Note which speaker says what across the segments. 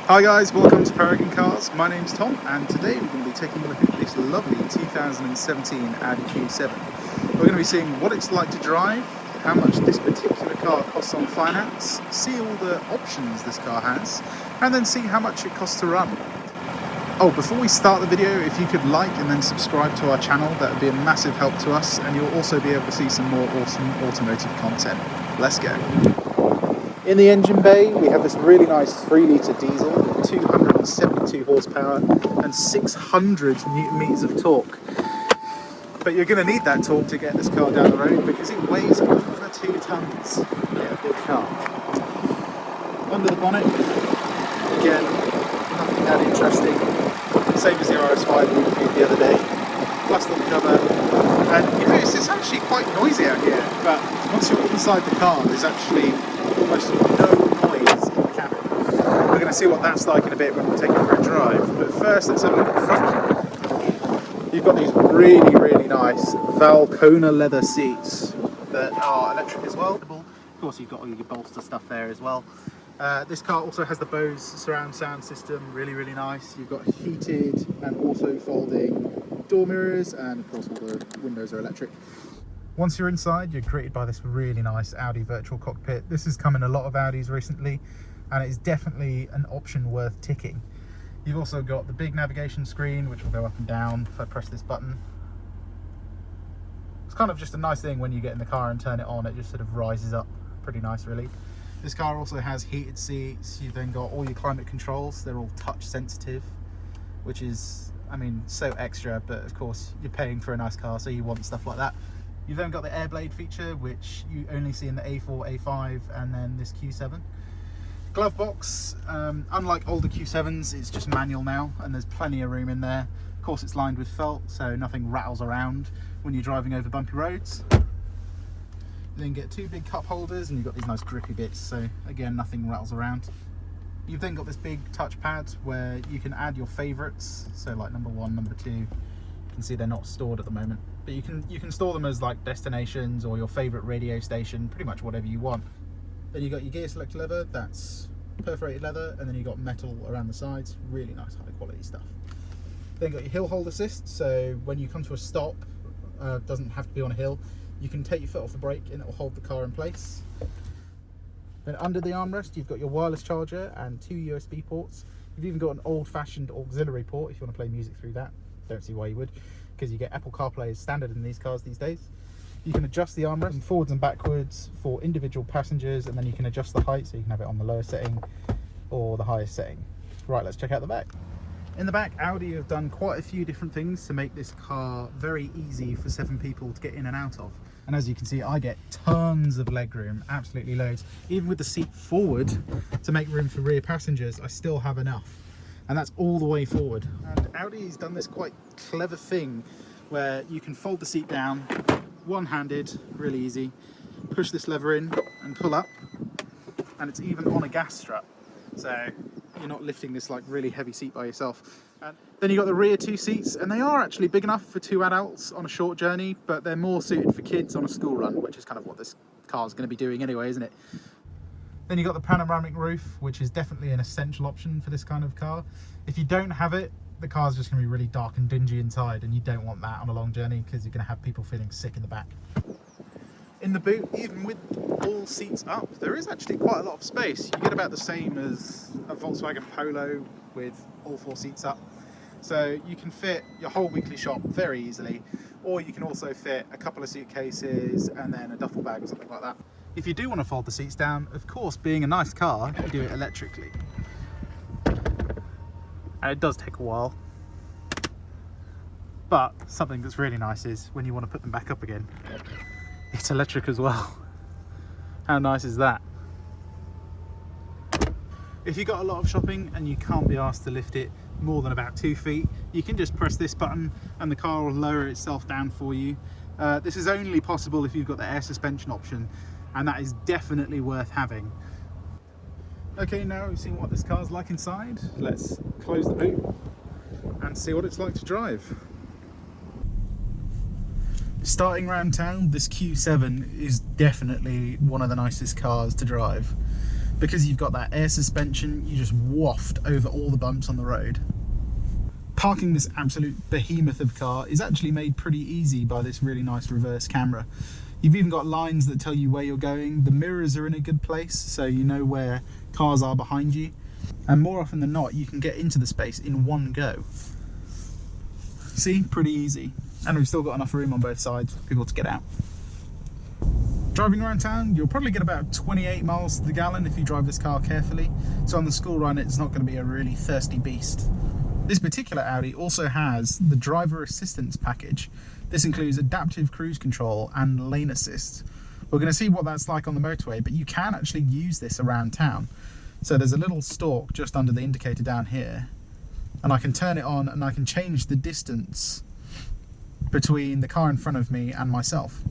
Speaker 1: Hi guys, welcome to Paragon Cars. My name's Tom and today we're going to be taking a look at this lovely 2017 Audi Q7. We're going to be seeing what it's like to drive, how much this particular car costs on finance, see all the options this car has, and then see how much it costs to run. Oh, before we start the video, if you could like and then subscribe to our channel, that would be a massive help to us, and you'll also be able to see some more awesome automotive content. Let's go. In the engine bay, we have this really nice 3-litre diesel, 272 horsepower and 600 newton meters of torque. But you're going to need that torque to get this car down the road because it weighs over 2 tons. Yeah, big car. Under the bonnet, again, nothing that interesting. Same as the RS5 we reviewed the other day. Plastic cover. And you notice it's actually quite noisy out here, but once you're inside the car, there's actually almost no noise in the cabin. We're going to see what that's like in a bit when we take it for a drive. But first, let's have a look at the front. You've got these really nice Valcona leather seats that are electric as well. Of course, you've got all your bolster stuff there as well. This car also has the Bose surround sound system, really nice. You've got heated and also folding door mirrors, and of course all the windows are electric. Once you're inside, you're greeted by this really nice Audi virtual cockpit. This has come in a lot of Audis recently, and it is definitely an option worth ticking. You've also got the big navigation screen, which will go up and down if I press this button. It's kind of just a nice thing when you get in the car and turn it on, it just sort of rises up. Pretty nice, really. This car also has heated seats. You've then got all your climate controls. They're all touch sensitive, which is, I mean, so extra, but of course you're paying for a nice car, so you want stuff like that. You've then got the air blade feature, which you only see in the A4, A5, and then this Q7. Glove box, unlike older Q7s, it's just manual now, and there's plenty of room in there. Of course, it's lined with felt, so nothing rattles around when you're driving over bumpy roads. You then get 2 big cup holders, and you've got these nice grippy bits, so again, nothing rattles around. You've then got this big touchpad where you can add your favourites, so like number 1, number 2. You can see they're not stored at the moment, but you can store them as like destinations or your favourite radio station, pretty much whatever you want. Then you've got your gear selector leather, that's perforated leather, and then you've got metal around the sides, really nice high quality stuff. Then you've got your hill hold assist, so when you come to a stop, doesn't have to be on a hill, you can take your foot off the brake and it will hold the car in place. Then under the armrest, you've got your wireless charger and 2 USB ports. You've even got an old-fashioned auxiliary port if you want to play music through that. Don't see why you would, because you get Apple CarPlay as standard in these cars these days. You can adjust the armrest forwards and backwards for individual passengers, and then you can adjust the height, so you can have it on the lowest setting or the highest setting. Right, let's check out the back. In the back, Audi have done quite a few different things to make this car very easy for 7 people to get in and out of. And as you can see, I get tons of legroom, absolutely loads. Even with the seat forward to make room for rear passengers, I still have enough. And that's all the way forward. And Audi's done this quite clever thing where you can fold the seat down, one-handed, really easy, push this lever in and pull up, and it's even on a gas strut. So you're not lifting this like really heavy seat by yourself. And then you've got the rear 2 seats, and they are actually big enough for 2 adults on a short journey, but they're more suited for kids on a school run, which is kind of what this car is going to be doing anyway, isn't it? Then you've got the panoramic roof, which is definitely an essential option for this kind of car. If you don't have it, the car's just going to be really dark and dingy inside, and you don't want that on a long journey because you're going to have people feeling sick in the back. In the boot, even with all seats up, there is actually quite a lot of space. You get about the same as a Volkswagen Polo with all 4 seats up. So you can fit your whole weekly shop very easily, or you can also fit a couple of suitcases and then a duffel bag or something like that. If you do want to fold the seats down, of course, being a nice car, you do it electrically. And it does take a while. But something that's really nice is when you want to put them back up again, it's electric as well. How nice is that? If you've got a lot of shopping and you can't be asked to lift it more than about 2 feet, you can just press this button and the car will lower itself down for you. This is only possible if you've got the air suspension option, and that is definitely worth having. Okay, now we've seen what this car's like inside, let's close the boot and see what it's like to drive. Starting around town, this Q7 is definitely one of the nicest cars to drive. Because you've got that air suspension, you just waft over all the bumps on the road. Parking this absolute behemoth of a car is actually made pretty easy by this really nice reverse camera. You've even got lines that tell you where you're going. The mirrors are in a good place, so you know where cars are behind you. And more often than not, you can get into the space in one go. See, pretty easy. And we've still got enough room on both sides for people to get out. Driving around town, you'll probably get about 28 miles to the gallon if you drive this car carefully. So on the school run, it's not going to be a really thirsty beast. This particular Audi also has the driver assistance package. This includes adaptive cruise control and lane assist. We're going to see what that's like on the motorway, but you can actually use this around town. So there's a little stalk just under the indicator down here, and I can turn it on and I can change the distance between the car in front of me and myself.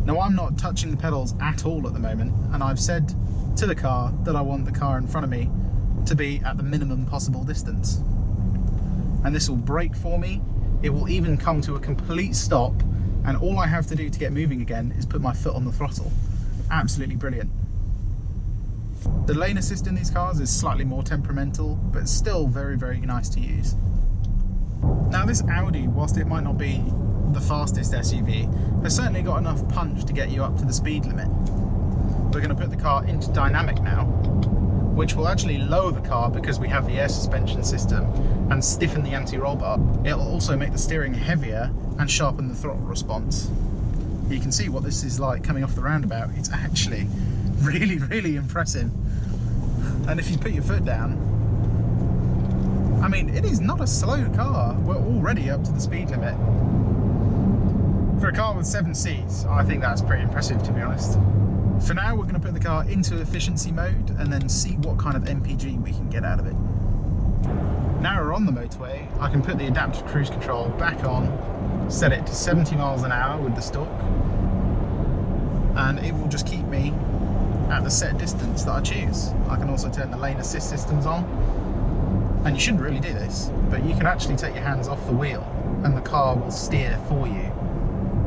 Speaker 1: Now I'm not touching the pedals at all at the moment, and I've said to the car that I want the car in front of me to be at the minimum possible distance. And this will brake for me. It will even come to a complete stop, and all I have to do to get moving again is put my foot on the throttle. Absolutely brilliant. The lane assist in these cars is slightly more temperamental, but still very, very nice to use. Now this Audi, whilst it might not be the fastest SUV, has certainly got enough punch to get you up to the speed limit. We're going to put the car into dynamic now, which will actually lower the car because we have the air suspension system, and stiffen the anti-roll bar. It'll also make the steering heavier and sharpen the throttle response. You can see what this is like coming off the roundabout. It's actually really, really impressive. And if you put your foot down, I mean, it is not a slow car. We're already up to the speed limit. For a car with 7 seats, I think that's pretty impressive, to be honest. For now, we're going to put the car into efficiency mode and then see what kind of MPG we can get out of it. Now we're on the motorway, I can put the adaptive cruise control back on, set it to 70 miles an hour with the stalk, and it will just keep me at the set distance that I choose. I can also turn the lane assist systems on, and you shouldn't really do this, but you can actually take your hands off the wheel and the car will steer for you.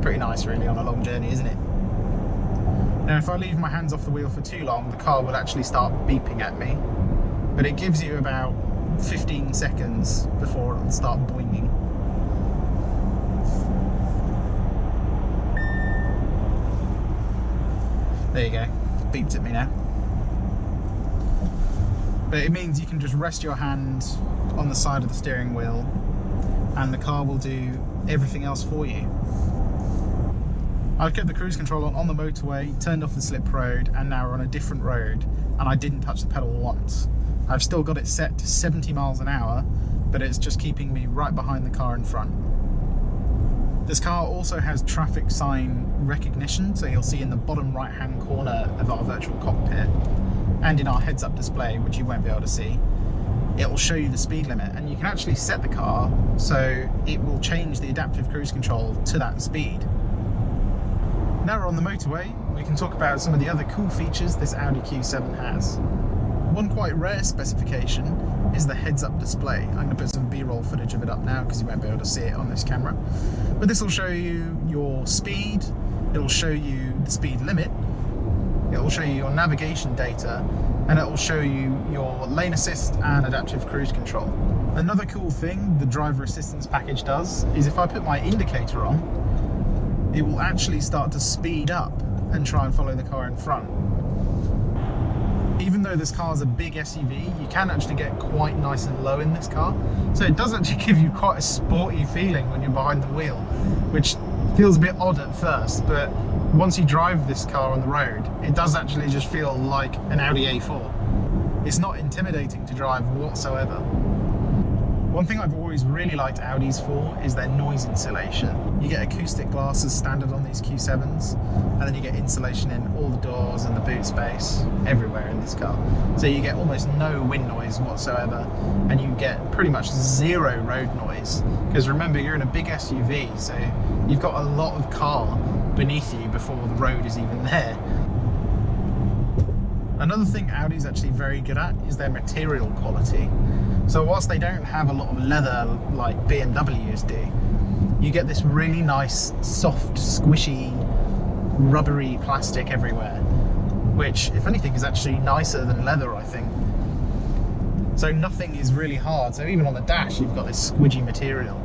Speaker 1: Pretty nice really on a long journey, isn't it? Now if I leave my hands off the wheel for too long, the car will actually start beeping at me, but it gives you about 15 seconds before it'll start boinging. There you go, beeped at me now. But it means you can just rest your hand on the side of the steering wheel and the car will do everything else for you. I've kept the cruise control on the motorway, turned off the slip road, and now we're on a different road, and I didn't touch the pedal once. I've still got it set to 70 miles an hour, but it's just keeping me right behind the car in front. This car also has traffic sign recognition, so you'll see in the bottom right hand corner of our virtual cockpit, and in our heads-up display, which you won't be able to see, it will show you the speed limit, and you can actually set the car so it will change the adaptive cruise control to that speed. Now we're on the motorway, we can talk about some of the other cool features this Audi Q7 has. One quite rare specification is the heads-up display. I'm going to put some B-roll footage of it up now because you won't be able to see it on this camera. But this will show you your speed, it will show you the speed limit, it will show you your navigation data, and it will show you your lane assist and adaptive cruise control. Another cool thing the driver assistance package does is if I put my indicator on, it will actually start to speed up and try and follow the car in front. Even though this car is a big SUV, you can actually get quite nice and low in this car. So it does actually give you quite a sporty feeling when you're behind the wheel, which feels a bit odd at first, but once you drive this car on the road, it does actually just feel like an Audi A4. It's not intimidating to drive whatsoever. One thing I've always really liked Audis for is their noise insulation. You get acoustic glass as standard on these Q7s, and then you get insulation in all the doors and the boot space, everywhere in this car. So you get almost no wind noise whatsoever, and you get pretty much zero road noise. Because remember, you're in a big SUV, so you've got a lot of car beneath you before the road is even there. Another thing Audi's actually very good at is their material quality. So whilst they don't have a lot of leather like BMWs do, you get this really nice, soft, squishy, rubbery plastic everywhere. which, if anything, is actually nicer than leather, I think. So nothing is really hard. So even on the dash, you've got this squidgy material.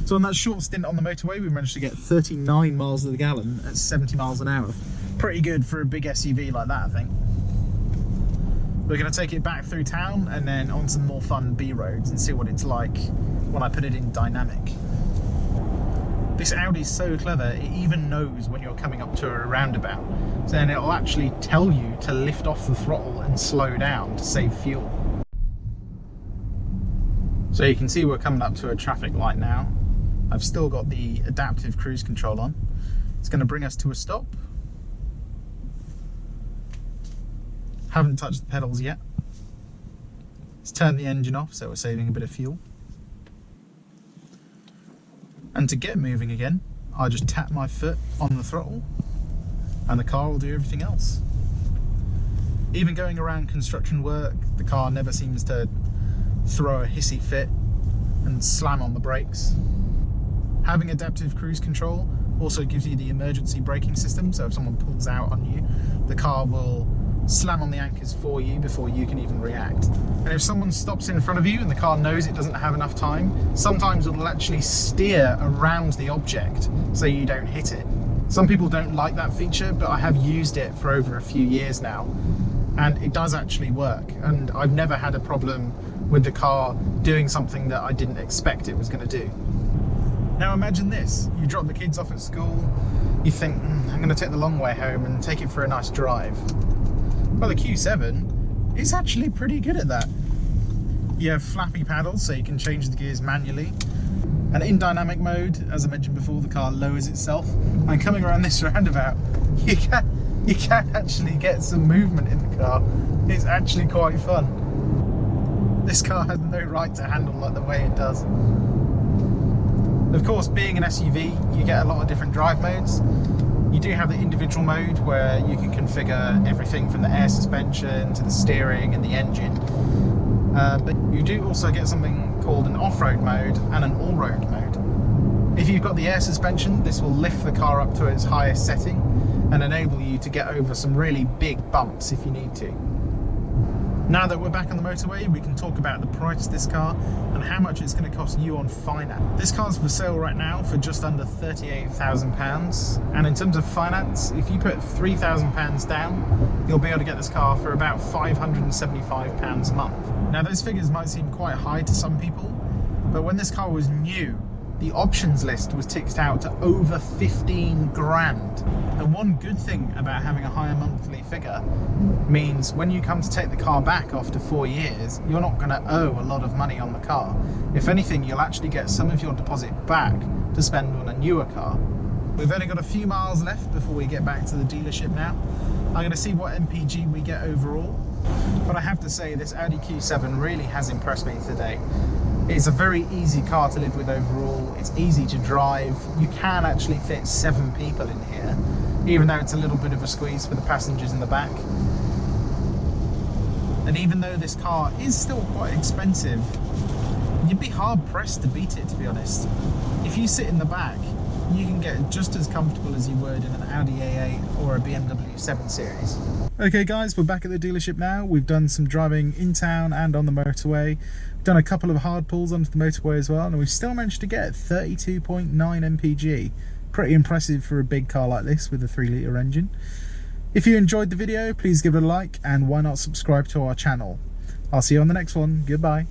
Speaker 1: So on that short stint on the motorway, we managed to get 39 miles to the gallon at 70 miles an hour. Pretty good for a big SUV like that, I think. We're going to take it back through town and then on some more fun B roads and see what it's like when I put it in dynamic. This Audi's so clever, it even knows when you're coming up to a roundabout. So then it'll actually tell you to lift off the throttle and slow down to save fuel. So you can see we're coming up to a traffic light now. I've still got the adaptive cruise control on. It's going to bring us to a stop. Haven't touched the pedals yet. Let's turn the engine off so we're saving a bit of fuel. And to get moving again, I just tap my foot on the throttle and the car will do everything else. Even going around construction work, the car never seems to throw a hissy fit and slam on the brakes. Having adaptive cruise control also gives you the emergency braking system, so if someone pulls out on you, the car will slam on the anchors for you before you can even react. And if someone stops in front of you and the car knows it doesn't have enough time, sometimes it'll actually steer around the object so you don't hit it. Some people don't like that feature, but I have used it for over a few years now, and it does actually work, and I've never had a problem with the car doing something that I didn't expect it was going to do. Now imagine this, you drop the kids off at school, you think, I'm going to take the long way home and take it for a nice drive. Well, the Q7 is actually pretty good at that. You have flappy paddles so you can change the gears manually, and in dynamic mode, as I mentioned before, the car lowers itself, and coming around this roundabout, you can actually get some movement in the car. It's actually quite fun. This car has no right to handle like the way it does. Of course, being an SUV, you get a lot of different drive modes. You do have the individual mode where you can configure everything from the air suspension to the steering and the engine. But you do also get something called an off-road mode and an all-road mode. If you've got the air suspension, this will lift the car up to its highest setting and enable you to get over some really big bumps if you need to. Now that we're back on the motorway, we can talk about the price of this car and how much it's going to cost you on finance. This car's for sale right now for just under £38,000, and in terms of finance, if you put £3,000 down, you'll be able to get this car for about £575 a month. Now those figures might seem quite high to some people, but when this car was new, the options list was ticked out to over 15 grand. And one good thing about having a higher monthly figure means when you come to take the car back after 4 years, you're not going to owe a lot of money on the car. If anything, you'll actually get some of your deposit back to spend on a newer car. We've only got a few miles left before we get back to the dealership now. I'm going to see what MPG we get overall. But I have to say, this Audi Q7 really has impressed me today. It's a very easy car to live with overall. It's easy to drive. You can actually fit 7 people in here, even though it's a little bit of a squeeze for the passengers in the back. And even though this car is still quite expensive, you'd be hard pressed to beat it, to be honest. If you sit in the back, you can get just as comfortable as you would in an Audi A8 or a BMW 7 Series. Okay guys, we're back at the dealership now. We've done some driving in town and on the motorway. We've done a couple of hard pulls onto the motorway as well, and we've still managed to get 32.9 mpg. Pretty impressive for a big car like this with a 3-litre engine. If you enjoyed the video, please give it a like, and why not subscribe to our channel. I'll see you on the next one. Goodbye.